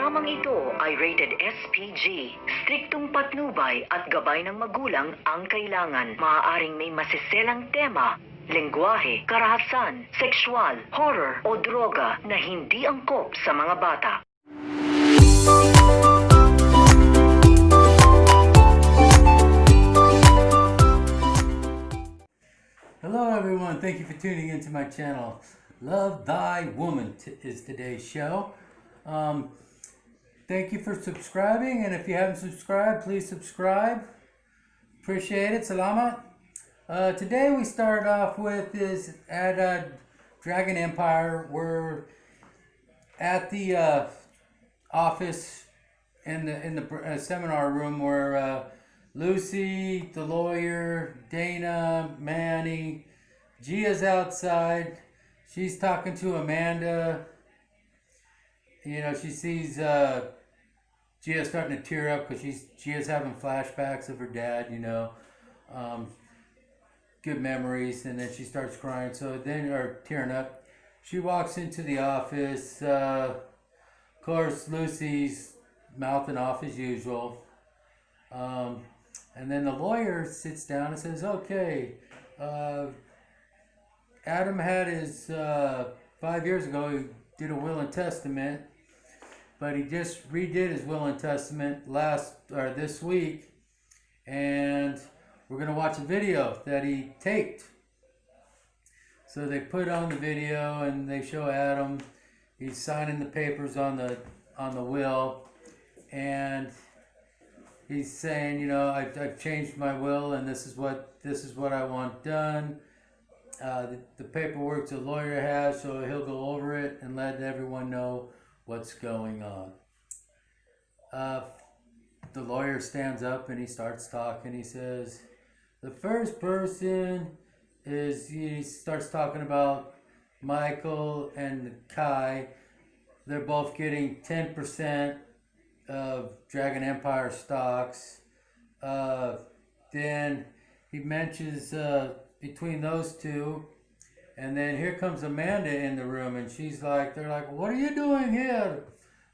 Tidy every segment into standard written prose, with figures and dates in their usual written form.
Programang ito ay rated SPG. Striktong patnubay at gabay ng magulang ang kailangan. Maaaring may masiselang tema, lengguwahe, karahasan, sexual, horror o droga na hindi angkop sa mga bata. Hello everyone, thank you for tuning into my channel. Love Thy Woman is today's show. Thank you for subscribing, and if you haven't subscribed, please subscribe. Appreciate it. Salamat. Today we start off with is at Dragon Empire. We're at the office in the seminar room where Lucy, the lawyer, Dana, Manny, Gia's outside. She's talking to Amanda. You know, she sees Gia starting to tear up because Gia's having flashbacks of her dad, you know. Good memories, and then she starts crying, or tearing up. She walks into the office. Of course, Lucy's mouthing off as usual. And then the lawyer sits down and says, okay, Adam had his, 5 years ago, he did a will and testament, but he just redid his will and testament this week, and we're going to watch a video that he taped. So they put on the video and they show Adam, he's signing the papers on the will, and he's saying, you know, I've changed my will, and this is what I want done. The paperwork the lawyer has, so he'll go over it and let everyone know what's going on. The lawyer stands up and he starts talking. He says, the first person is, he starts talking about Michael and Kai. They're both getting 10% of Dragon Empire stocks. Then he mentions between those two, and then here comes Amanda in the room, and they're like, what are you doing here?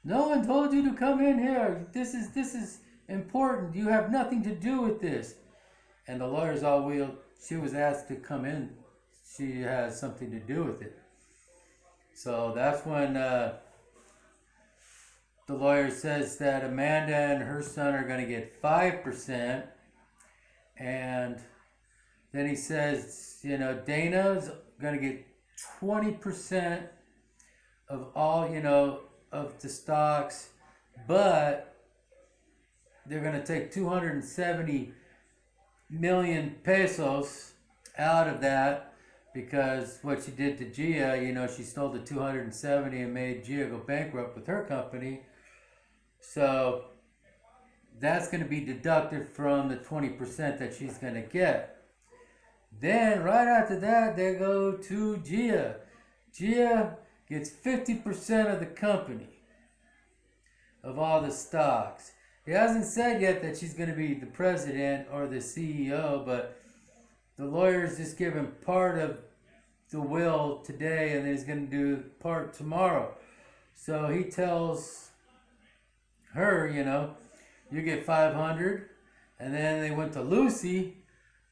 No one told you to come in here. This is important. You have nothing to do with this. And the lawyer's all wheeled. She was asked to come in. She has something to do with it. So that's when the lawyer says that Amanda and her son are going to get 5%, and then he says, you know, Dana's going to get 20% of all, you know, of the stocks, but they're going to take 270 million pesos out of that because what she did to Gia, you know, she stole the 270 and made Gia go bankrupt with her company. So that's going to be deducted from the 20% that she's going to get. Then right after that, they go to Gia. Gia gets 50% of the company, of all the stocks. He hasn't said yet that she's going to be the president or the CEO, but the lawyer's just given part of the will today, and then he's going to do part tomorrow. So he tells her, you know, you get 500, and then they went to Lucy.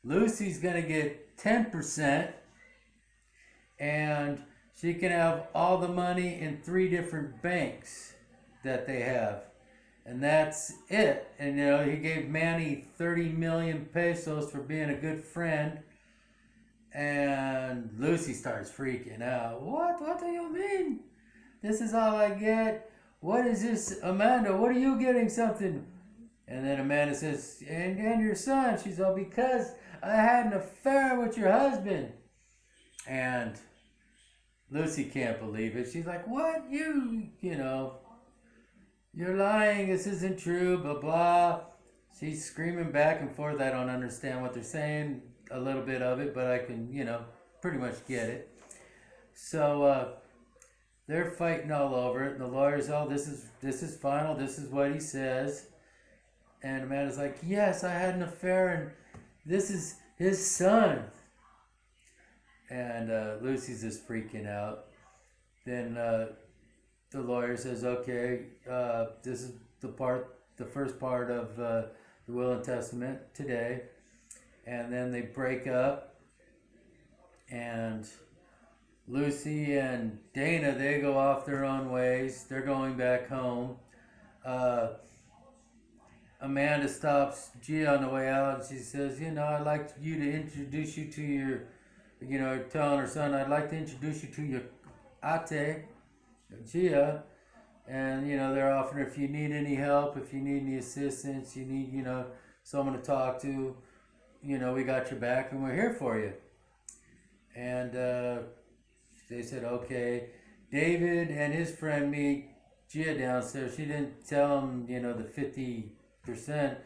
Lucy's going to get 10%, and she can have all the money in 3 different banks that they have. And that's it. And, you know, he gave Manny 30 million pesos for being a good friend. And Lucy starts freaking out. What do you mean? This is all I get? What is this, Amanda? What are you getting something? And then Amanda says, and your son. She's all, because I had an affair with your husband. And Lucy can't believe it. She's like, what? You know, you're lying. This isn't true, blah, blah. She's screaming back and forth. I don't understand what they're saying, a little bit of it, but I can, you know, pretty much get it. So they're fighting all over it. And the lawyer's, oh, this is final. This is what he says. And Amanda's like, yes, I had an affair, and this is his son. And Lucy's just freaking out. Then the lawyer says, okay, this is the first part of the will and testament today. And then they break up, and Lucy and Dana, they go off their own ways. They're going back home. Amanda stops Gia on the way out, and she says, I'd like you to introduce you to your, telling her son, I'd like to introduce you to your ate, Gia. And, they're offering, if you need any help, if you need any assistance, you need, someone to talk to, we got your back and we're here for you. And they said, okay. David and his friend meet Gia downstairs. She didn't tell him, the 50%.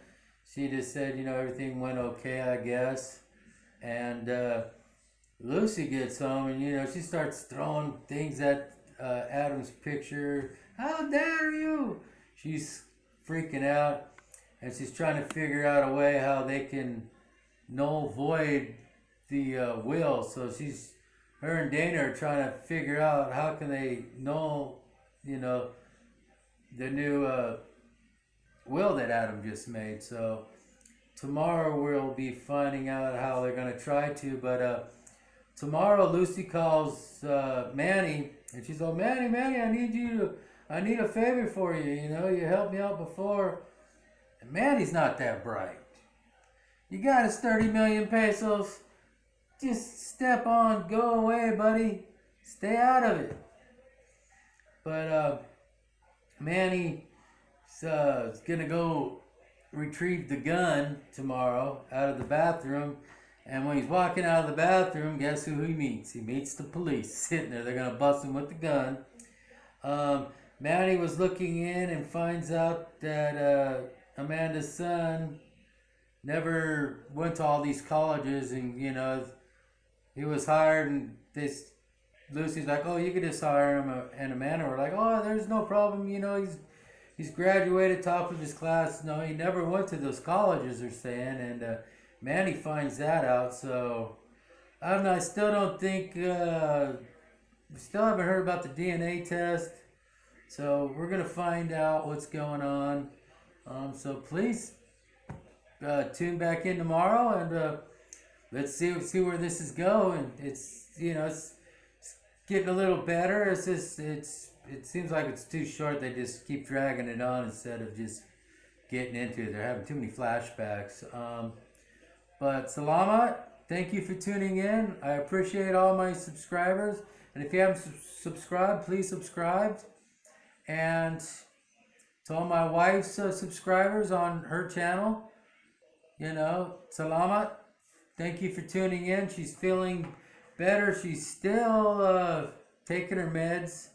She just said, everything went okay, I guess. And Lucy gets home and, she starts throwing things at Adam's picture. How dare you? She's freaking out, and she's trying to figure out a way how they can null void the will. So her and Dana are trying to figure out how can they null, the new will that Adam just made. So tomorrow we'll be finding out how they're going to try to. But tomorrow Lucy calls Manny, and she's like, Manny, I need a favor for you. You helped me out before. And Manny's not that bright. You got us 30 million pesos. Just step on, go away, buddy. Stay out of it. But Manny's gonna go retrieve the gun tomorrow out of the bathroom. And when he's walking out of the bathroom, guess who he meets? He meets the police sitting there. They're gonna bust him with the gun. Manny was looking in and finds out that Amanda's son never went to all these colleges, and he was hired, and Lucy's like, oh, you could just hire him, and Amanda were like, oh, there's no problem, he's graduated top of his class. No, he never went to those colleges, they're saying. And Manny finds that out. So I don't know, I still don't think we still haven't heard about the DNA test. So we're gonna find out what's going on. So please tune back in tomorrow, and let's see where this is going. It's it's getting a little better. It's just it seems like it's too short. They just keep dragging it on instead of just getting into it. They're having too many flashbacks. But salamat. Thank you for tuning in. I appreciate all my subscribers, and if you haven't subscribed, please subscribe. And to all my wife's subscribers on her channel, salamat. Thank you for tuning in. She's feeling better. She's still taking her meds.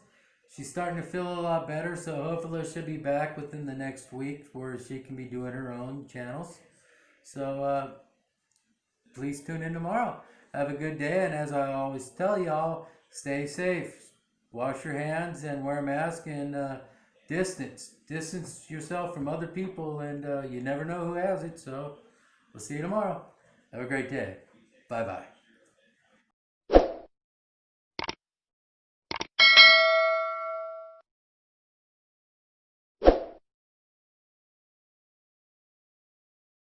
She's starting to feel a lot better, so hopefully she'll be back within the next week where she can be doing her own channels. So please tune in tomorrow. Have a good day, and as I always tell y'all, stay safe. Wash your hands and wear a mask, and distance yourself from other people, and you never know who has it. So we'll see you tomorrow. Have a great day. Bye-bye.